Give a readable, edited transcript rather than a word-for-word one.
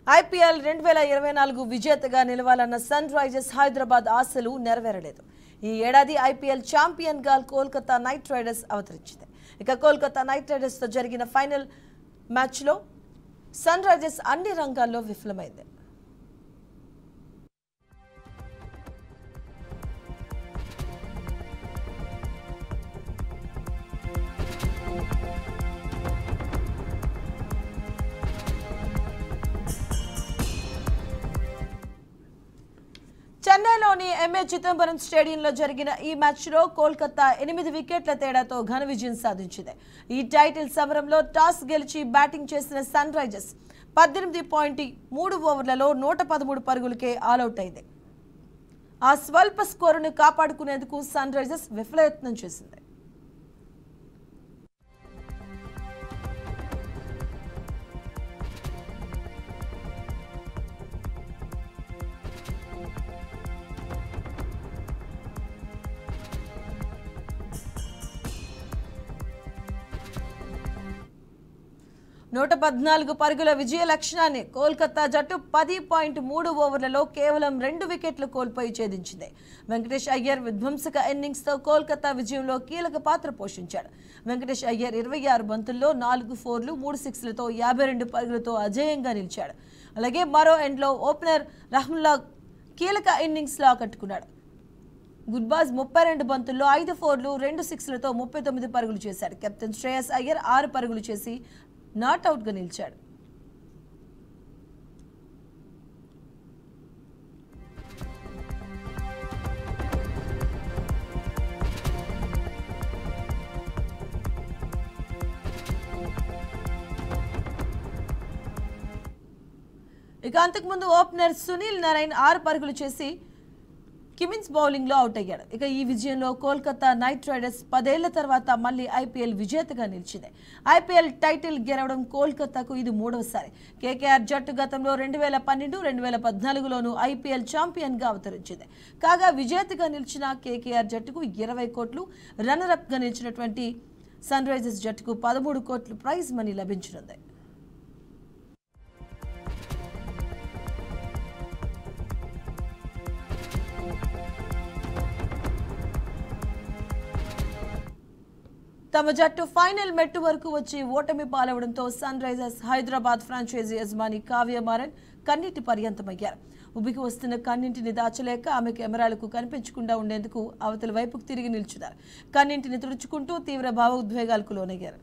IPL 2024 విజేతగా నిలవాలన్న sun Risers Hyderabad ఆశలు నెరవేరలేదు. ఈ ఏడాది ఐపీఎల్ ఛాంపియన్ గా కోల్కతా నైట్ రైడర్స్ అవతరించింది. ఇక కోల్కతా నైట్ రైడర్స్ తో జరిగిన ఫైనల్ మ్యాచ్ లో సన్ రైజర్స్ అన్ని రంగాల్లో విఫలమైంది. చెన్నైలోని ఎంఏ చిదంబరం స్టేడియంలో జరిగిన ఈ మ్యాచ్లో కోల్కతా 8 వికెట్ల తేడాతో ఘన విజయం సాధించింది. ఈ టైటిల్ సమరంలో టాస్ గెలిచి బ్యాటింగ్ చేసిన సన్ రైజర్స్ 18.3 ఓవర్లలో 113 పరుగులకే ఆలౌట్ అయింది. ఆ స్వల్ప స్కోరును కాపాడుకునేందుకు సన్ రైజర్స్ విఫలయత్నం చేసింది. నూట 14 పరుగుల విజయ లక్ష్యాన్ని కోల్కతా జట్టు 10.3 ఓవర్లలో కేవలం 2 వికెట్లు కోల్పోయి ఛేదించింది. వెంకటేష్ అయ్యర్ విధ్వంసక ఇన్నింగ్స్తో కోల్కతా విజయంలో కీలక పాత్ర పోషించాడు. వెంకటేష్ అయ్యర్ 26 బంతుల్లో 4 ఫోర్లు 3 సిక్స్లతో 52 పరుగులతో అజేయంగా నిలిచాడు. అలాగే మరో ఎండ్లో ఓపెనర్ రహ్మల్లా కీలక ఇన్నింగ్స్లో ఆకట్టుకున్నాడు. గుర్బాజ్ 32 బంతుల్లో 5 ఫోర్లు 2 సిక్స్లతో 39 పరుగులు చేశాడు. కెప్టెన్ శ్రేయస్ అయ్యర్ 6 పరుగులు చేసి నాట్అవుట్గా నిలిచాడు. ఇక అంతకుముందు ఓపెనర్ సునీల్ నారాయణ్ 6 పరుగులు చేసి కిమిన్స్ బౌలింగ్ లో అవుట్ అయ్యాడు. ఇక ఈ విజయంలో కోల్కతా నైట్ రైడర్స్ 10 ఏళ్ల తర్వాత మళ్లీ ఐపీఎల్ విజేతగా నిలిచింది. ఐపీఎల్ టైటిల్ గెలవడం కోల్కతాకు ఇది 3వసారి. కేకేఆర్ జట్టు గతంలో 2012, 2014లోనూ ఐపీఎల్ ఛాంపియన్ గా అవతరించింది. కాగా విజేతగా నిలిచిన కేకేఆర్ జట్టుకు 20 కోట్లు, రన్నర్ అప్ గా నిలిచినటువంటి సన్ రైజర్స్ జట్టుకు 13 కోట్లు ప్రైజ్ మనీ లభించనుంది. తమ జట్టు ఫైనల్ మెట్టు వరకు వచ్చి ఓటమి పాలవడంతో సన్ రైజర్స్ హైదరాబాద్ ఫ్రాంచైజీ యజమాని కావ్య మారన్ కన్నీటి పర్యంతమయ్యారు. ఉబికి వస్తున్న కన్నింటిని దాచలేక ఆమె కెమెరాలకు కనిపించకుండా ఉండేందుకు అవతల వైపుకు తిరిగి నిల్చున్నారు. కన్నింటిని తుడుచుకుంటూ తీవ్ర భావోద్వేగాలకు లోనయ్యారు.